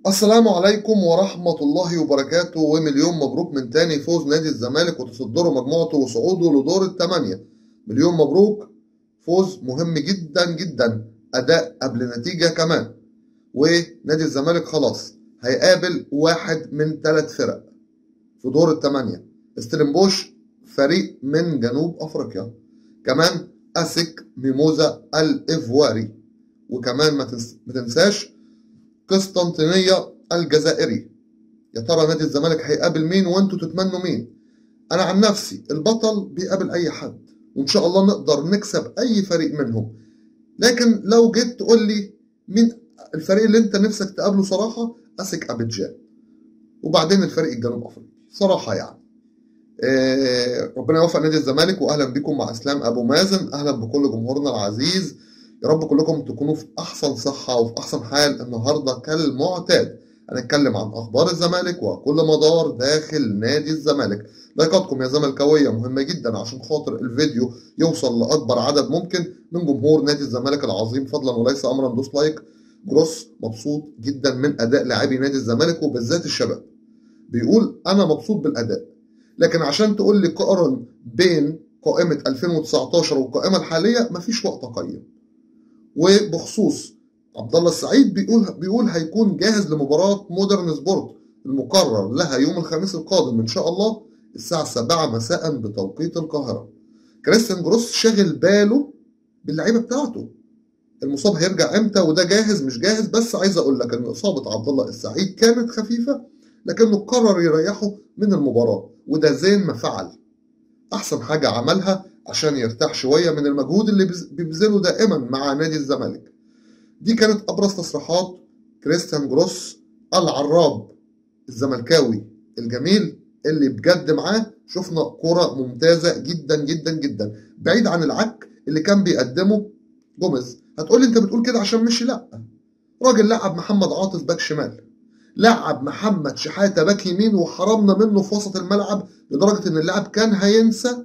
السلام عليكم ورحمة الله وبركاته، ومليون مبروك من تاني فوز نادي الزمالك وتصدره مجموعته وصعوده لدور الثمانية. مليون مبروك، فوز مهم جدا جدا، أداء قبل نتيجة كمان. ونادي الزمالك خلاص هيقابل واحد من 3 فرق في دور الثمانية. ستيلنبوش فريق من جنوب أفريقيا، كمان أسك ميموزا الإيفواري، وكمان ما تنساش قسطنطينية الجزائري. يا ترى نادي الزمالك هيقابل مين وانتوا تتمنوا مين؟ انا عن نفسي البطل بيقابل اي حد، وان شاء الله نقدر نكسب اي فريق منهم. لكن لو جيت تقول لي مين الفريق اللي انت نفسك تقابله، صراحة اسك ابيجان، وبعدين الفريق الجنوب افريقي صراحة يعني. ربنا يوفق نادي الزمالك، واهلا بكم مع اسلام ابو مازن. اهلا بكل جمهورنا العزيز، يا رب كلكم تكونوا في احسن صحة وفي احسن حال. النهاردة كالمعتاد هنتكلم عن اخبار الزمالك وكل مدار داخل نادي الزمالك. لايكاتكم يا زملكاوية مهمة جدا عشان خاطر الفيديو يوصل لاكبر عدد ممكن من جمهور نادي الزمالك العظيم، فضلا وليس امرا. دوس لايك. جروس مبسوط جدا من اداء لاعبي نادي الزمالك وبالذات الشباب، بيقول انا مبسوط بالاداء. لكن عشان تقول لي قارن بين قائمة 2019 والقائمة الحالية مفيش وقت اقيم. وبخصوص عبد الله السعيد، بيقول هيكون جاهز لمباراة مودرن سبورت المقرر لها يوم الخميس القادم ان شاء الله الساعة 7 مساء بتوقيت القاهرة. كريستيان جروس شاغل باله باللعيبة بتاعته، المصاب هيرجع امتى وده جاهز مش جاهز. بس عايز اقول لك ان اصابة عبد الله السعيد كانت خفيفة، لكنه قرر يريحه من المباراة، وده زين ما فعل. احسن حاجة عملها عشان يرتاح شوية من المجهود اللي بيبذله دائما مع نادي الزمالك. دي كانت ابرز تصريحات كريستيان جروس العراب الزملكاوي الجميل، اللي بجد معاه شفنا كرة ممتازة جدا جدا جدا، بعيد عن العك اللي كان بيقدمه جوميز. هتقولي انت بتقول كده عشان مشي؟ لا، راجل لعب محمد عاطف باك شمال، لعب محمد شحاتة باك يمين، وحرمنا منه في وسط الملعب لدرجة ان اللاعب كان هينسى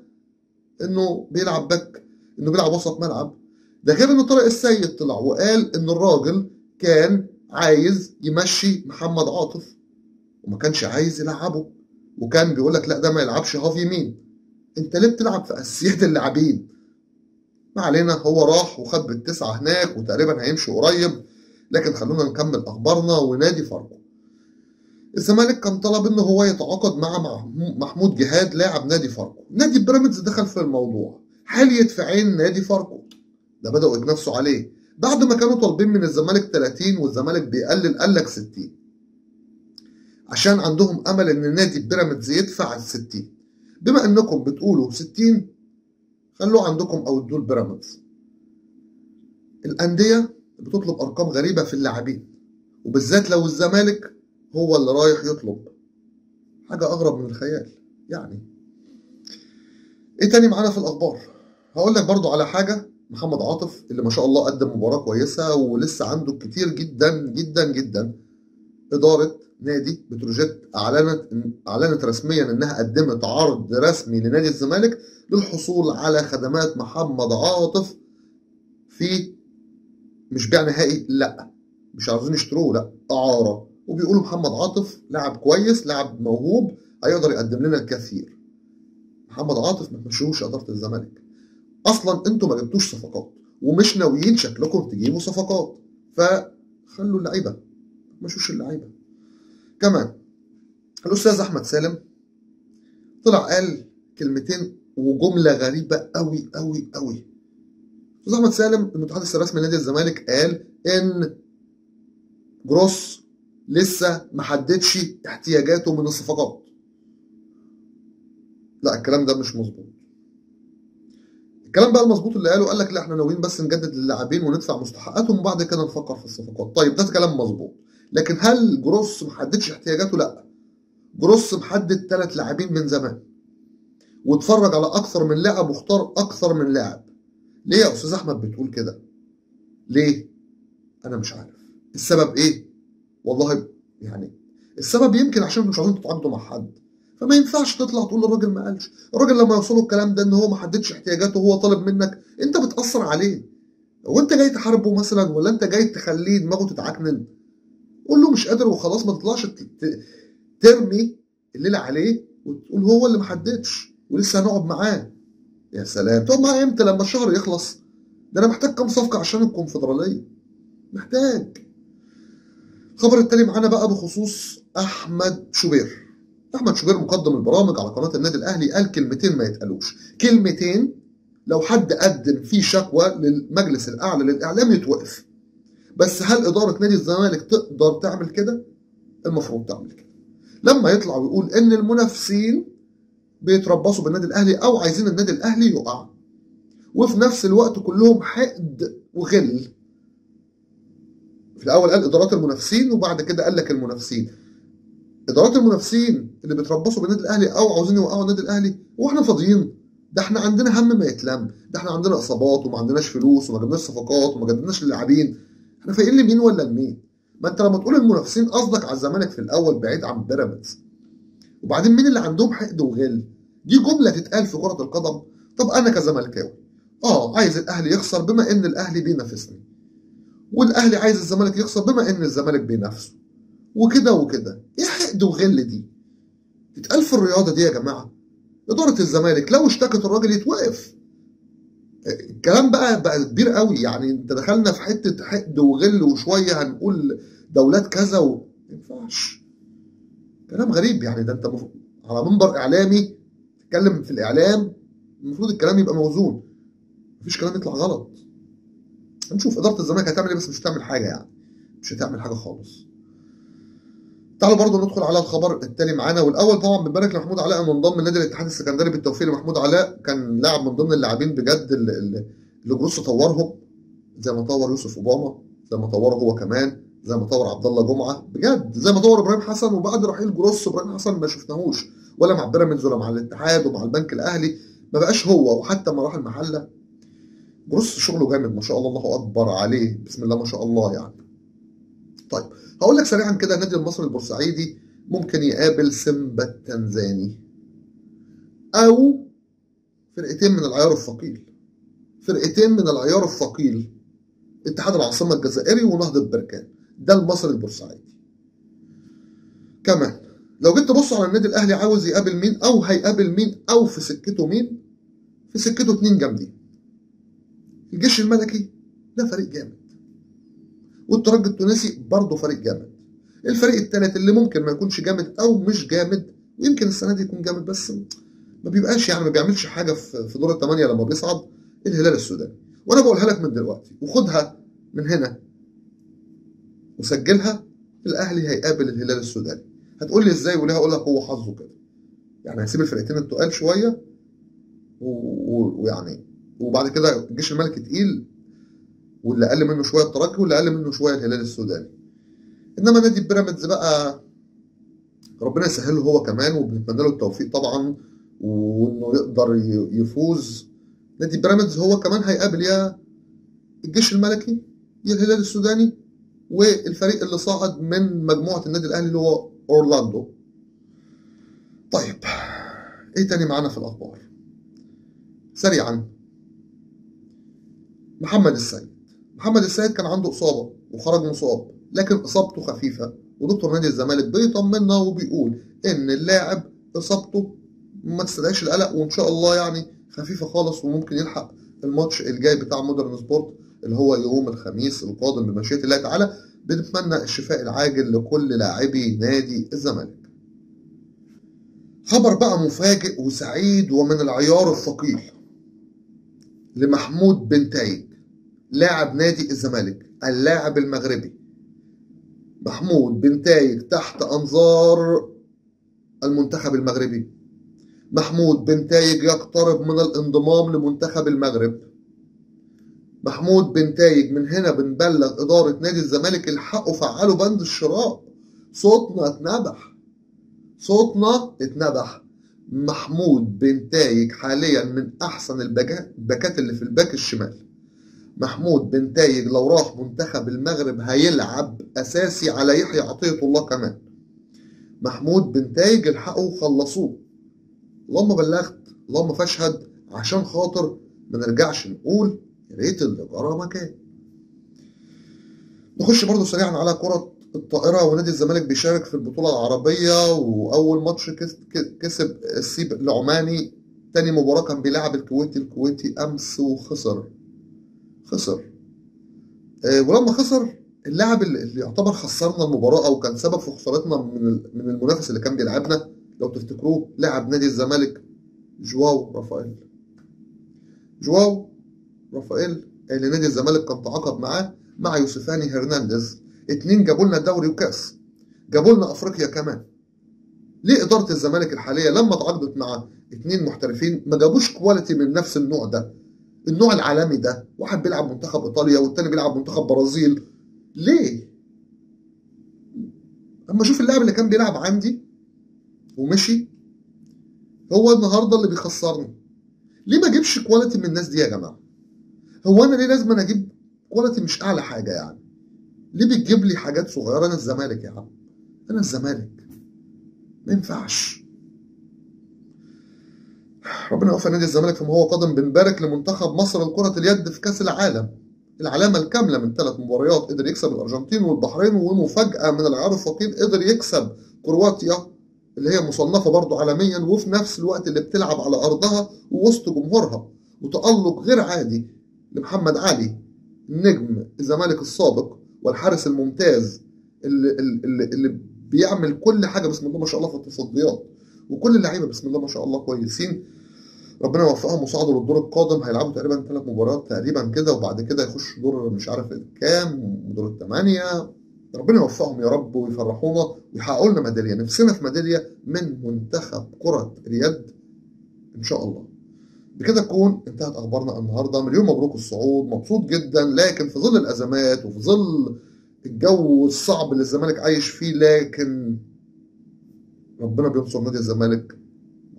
انه بيلعب باك، انه بيلعب وسط ملعب. ده غير ان طارق السيد طلع وقال ان الراجل كان عايز يمشي محمد عاطف وما كانش عايز يلعبه، وكان بيقول لك لا ده ما يلعبش هاف يمين. انت ليه بتلعب في اساسيات اللاعبين؟ ما علينا، هو راح وخد بالتسعة هناك وتقريبا هيمشي قريب. لكن خلونا نكمل اخبارنا. ونادي فاركو، الزمالك كان طلب انه هو يتعاقد مع محمود جهاد لاعب نادي فاركو. نادي بيراميدز دخل في الموضوع، حال يدفعين نادي فاركو ده بدأوا يتنافسوا عليه بعد ما كانوا طالبين من الزمالك 30 والزمالك بيقلل، قال لك 60، عشان عندهم امل ان نادي بيراميدز يدفع ال 60. بما انكم بتقولوا 60 خلوه عندكم او ادوا بيراميدز. الانديه بتطلب ارقام غريبه في اللاعبين، وبالذات لو الزمالك هو اللي رايح يطلب، حاجه اغرب من الخيال يعني. ايه تاني معانا في الاخبار؟ هقول لك برضو على حاجه. محمد عاطف اللي ما شاء الله قدم مباراه كويسه ولسه عنده كتير جدا جدا جدا. اداره نادي بتروجيت اعلنت رسميا انها قدمت عرض رسمي لنادي الزمالك للحصول على خدمات محمد عاطف في مش بيع نهائي، لا مش عاوزين يشتروه، لا اعاره. وبيقولوا محمد عاطف لاعب كويس، لاعب موهوب، هيقدر يقدم لنا الكثير. محمد عاطف ما تمشوش اداره الزمالك، اصلا انتوا ما جبتوش صفقات ومش ناويين شكلكم تجيبوا صفقات، فخلوا اللعيبه، ما تمشوش اللعيبه. كمان الاستاذ احمد سالم طلع قال كلمتين وجمله غريبه قوي قوي قوي. الاستاذ احمد سالم المتحدث الرسمي لنادي الزمالك قال ان جروس لسه ما حددش احتياجاته من الصفقات. لا الكلام ده مش مظبوط. الكلام بقى المظبوط اللي قاله، قال لك لا احنا ناويين بس نجدد للاعبين وندفع مستحقاتهم وبعد كده نفكر في الصفقات. طيب ده كلام مظبوط، لكن هل جروس ما حددش احتياجاته؟ لا، جروس محدد 3 لاعبين من زمان، واتفرج على اكثر من لاعب واختار اكثر من لاعب. ليه يا استاذ احمد بتقول كده؟ ليه؟ انا مش عارف السبب ايه والله. يعني السبب يمكن عشان مش عايزين تتعاقدوا مع حد، فما ينفعش تطلع تقول الراجل ما قالش. الراجل لما يوصله الكلام ده ان هو ما حددش احتياجاته وهو طالب منك، انت بتأثر عليه. هو انت جاي تحاربه مثلا ولا انت جاي تخليه دماغه تتعكنن؟ قول له مش قادر وخلاص، ما تطلعش ترمي الليله عليه وتقول هو اللي ما حددش ولسه هنقعد معاه. يا سلام، تقعد معاه امتى؟ لما الشهر يخلص؟ ده انا محتاج كام صفقه عشان الكونفدراليه، محتاج. الخبر التالي معانا بقى بخصوص احمد شوبير. احمد شوبير مقدم البرامج على قناه النادي الاهلي قال كلمتين ما يتقالوش، كلمتين لو حد قدم فيه شكوى للمجلس الاعلى للاعلام يتوقف. بس هل اداره نادي الزمالك تقدر تعمل كده؟ المفروض تعمل كده. لما يطلع ويقول ان المنافسين بيتربصوا بالنادي الاهلي او عايزين النادي الاهلي يقع، وفي نفس الوقت كلهم حقد وغل. في الاول قال ادارات المنافسين، وبعد كده قال لك المنافسين. ادارات المنافسين اللي بيتربصوا بالنادي الاهلي او عاوزين يوقعوا النادي الاهلي، واحنا فاضيين؟ ده احنا عندنا هم ما يتلم، ده احنا عندنا اصابات وما عندناش فلوس وما جبناش صفقات وما جبناش لاعبين، احنا فايقين لمين ولا لمين؟ ما انت لما تقول المنافسين قصدك على الزمالك في الاول بعيد عن بيراميدز. وبعدين مين اللي عندهم حقد وغل؟ دي جمله تتقال في كره القدم. طب انا كزملكاوي عايز الاهلي يخسر بما ان الاهلي بينافسني، والاهلي عايز الزمالك يخسر بما ان الزمالك بينافسه، وكده وكده. ايه حقد وغل دي؟ تتقال في الرياضه دي يا جماعه. اداره الزمالك لو اشتكت الراجل يتوقف. الكلام بقى كبير قوي، يعني انت دخلنا في حته حقد وغل وشويه هنقول دولات كذا ما ينفعش. كلام غريب يعني. ده انت على منبر اعلامي تتكلم في الاعلام، المفروض الكلام يبقى موزون، مفيش كلام يطلع غلط. هنشوف اداره الزمالك هتعمل ايه، بس مش هتعمل حاجه يعني، مش هتعمل حاجه خالص. تعالوا برضو ندخل على الخبر التالي معانا. والاول طبعا بنبارك لمحمود علاء انه انضم لنادي الاتحاد السكندري. بالتوفيق لمحمود علاء، كان لاعب من ضمن اللاعبين بجد اللي جروس طورهم، زي ما طور يوسف اوباما، زي ما طوره هو كمان، زي ما طور عبد الله جمعه، بجد زي ما طور ابراهيم حسن. وبعد رحيل جروس ابراهيم حسن ما شفناهوش ولا مع بيراميدز ولا مع الاتحاد ومع البنك الاهلي، ما بقاش هو. وحتى لما راح المحله جروس شغله جامد ما شاء الله، الله اكبر عليه، بسم الله ما شاء الله يعني. طيب هقول لك سريعا كده، النادي المصري البورسعيدي ممكن يقابل سيمبا التنزاني او فرقتين من العيار الثقيل، فرقتين من العيار الثقيل، اتحاد العاصمه الجزائري ونهضه بركان. ده المصري البورسعيدي. كمان لو جيت تبص على النادي الاهلي عاوز يقابل مين او هيقابل مين او في سكته مين، في سكته اتنين جامدين. الجيش الملكي ده فريق جامد، والترجي التونسي برضه فريق جامد. الفريق الثالث اللي ممكن ما يكونش جامد او مش جامد، ويمكن السنه دي يكون جامد بس ما بيبقاش يعني ما بيعملش حاجه في دور الثمانيه لما بيصعد، الهلال السوداني. وانا بقولها لك من دلوقتي وخدها من هنا وسجلها، الاهلي هيقابل الهلال السوداني. هتقول لي ازاي؟ وليه؟ هقول لك هو حظه كده يعني، هيسيب الفرقتين التقال شويه ويعني وبعد كده الجيش الملكي تقيل، واللي اقل منه شويه الترجي، واللي اقل منه شويه الهلال السوداني. انما نادي بيراميدز بقى ربنا يسهله هو كمان، وبنتمنى له التوفيق طبعا وانه يقدر يفوز. نادي بيراميدز هو كمان هيقابل يا الجيش الملكي يا الهلال السوداني، والفريق اللي صعد من مجموعه النادي الاهلي اللي هو اورلاندو. طيب ايه تاني معانا في الاخبار سريعا؟ محمد السيد كان عنده اصابه وخرج مصاب، لكن اصابته خفيفه، ودكتور نادي الزمالك بيطمنا وبيقول ان اللاعب اصابته ما تستدعيش القلق، وان شاء الله يعني خفيفه خالص، وممكن يلحق الماتش الجاي بتاع مودرن سبورت اللي هو يوم الخميس القادم بمشيئه الله تعالى. بنتمنى الشفاء العاجل لكل لاعبي نادي الزمالك. خبر بقى مفاجئ وسعيد ومن العيار الثقيل لمحمود بنتايج، لاعب نادي الزمالك، اللاعب المغربي محمود بنتايج تحت أنظار المنتخب المغربي. محمود بنتايج يقترب من الانضمام لمنتخب المغرب. محمود بنتايج من هنا بنبلغ إدارة نادي الزمالك الحقوا فعلوا بند الشراء. صوتنا اتنبح. محمود بنتايج حاليا من أحسن الباكات اللي في الباك الشمال. محمود بنتايج لو راح منتخب المغرب هيلعب أساسي على يحيى عطية الله كمان. محمود بنتايج الحقوا خلصوه. اللهم بلغت اللهم فاشهد، عشان خاطر ما نرجعش نقول يا ريت اللي جرى مكان. نخش برضو سريعا على كرة الطائرة ونادي الزمالك بيشارك في البطولة العربية، وأول ماتش كسب السيب العماني. تاني مباراة كان بيلعب الكويتي أمس وخسر. ولما خسر اللاعب اللي يعتبر خسرنا المباراة أو كان سبب في خسارتنا من المنافس اللي كان بيلعبنا، لو تفتكروه، لاعب نادي الزمالك جواو رافائيل اللي نادي الزمالك كان تعاقد معاه مع يوسفاني هرنانديز. اتنين جابوا لنا دوري وكاس، جابوا لنا افريقيا كمان. ليه اداره الزمالك الحاليه لما تعاقدت مع اتنين محترفين ما جابوش كواليتي من نفس النوع ده، النوع العالمي ده؟ واحد بيلعب منتخب ايطاليا والتاني بيلعب منتخب برازيل. ليه؟ اما اشوف اللاعب اللي كان بيلعب عندي ومشي هو النهارده اللي بيخسرني. ليه ما اجيبش كواليتي من الناس دي يا جماعه؟ هو انا ليه لازم أنا اجيب كواليتي مش اعلى حاجه يعني؟ ليه بتجيب لي حاجات صغيره؟ انا الزمالك يا عم، انا الزمالك، ما ينفعش. ربنا يوفق نادي الزمالك فيما هو قادم. بنبارك لمنتخب مصر لكرة اليد في كأس العالم، العلامة الكاملة من 3 مباريات، قدر يكسب الأرجنتين والبحرين، ومفاجأة من العيار الثقيل قدر يكسب كرواتيا اللي هي مصنفة برضه عالميا، وفي نفس الوقت اللي بتلعب على أرضها ووسط جمهورها. وتألق غير عادي لمحمد علي نجم الزمالك السابق والحارس الممتاز اللي بيعمل كل حاجة بسم الله ما شاء الله في التصديات، وكل اللعيبة بسم الله ما شاء الله كويسين. ربنا يوفقهم وصعدوا للدور القادم. هيلعبوا تقريبا 3 مباريات تقريبا كده، وبعد كده يخش دور مش عارف الكام، دور الثمانية. ربنا يوفقهم يا رب ويفرحونا ويحققوا لنا ميدالية. نفسنا في ميدالية من منتخب كرة اليد إن شاء الله. بكده تكون انتهت أخبارنا النهاردة. مليون مبروك الصعود، مبسوط جدا، لكن في ظل الأزمات وفي ظل الجو الصعب اللي الزمالك عايش فيه، لكن ربنا بينصر نادي الزمالك.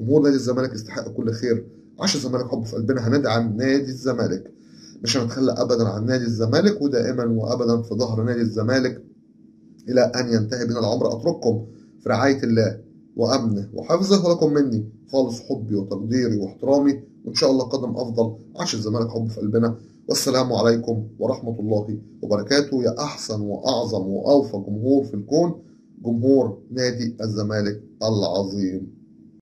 جمهور نادي الزمالك يستحق كل خير. عاش الزمالك، حب في قلبنا، هندعم نادي الزمالك، مش هنتخلى ابدا عن نادي الزمالك، ودائما وابدا في ظهر نادي الزمالك الى ان ينتهي بنا العمر. اترككم في رعايه الله وامنه وحفظه، ولكم مني خالص حبي وتقديري واحترامي، وان شاء الله قدم افضل. عاش الزمالك، حب في قلبنا، والسلام عليكم ورحمه الله وبركاته. يا احسن واعظم واوفى جمهور في الكون، جمهور نادي الزمالك العظيم.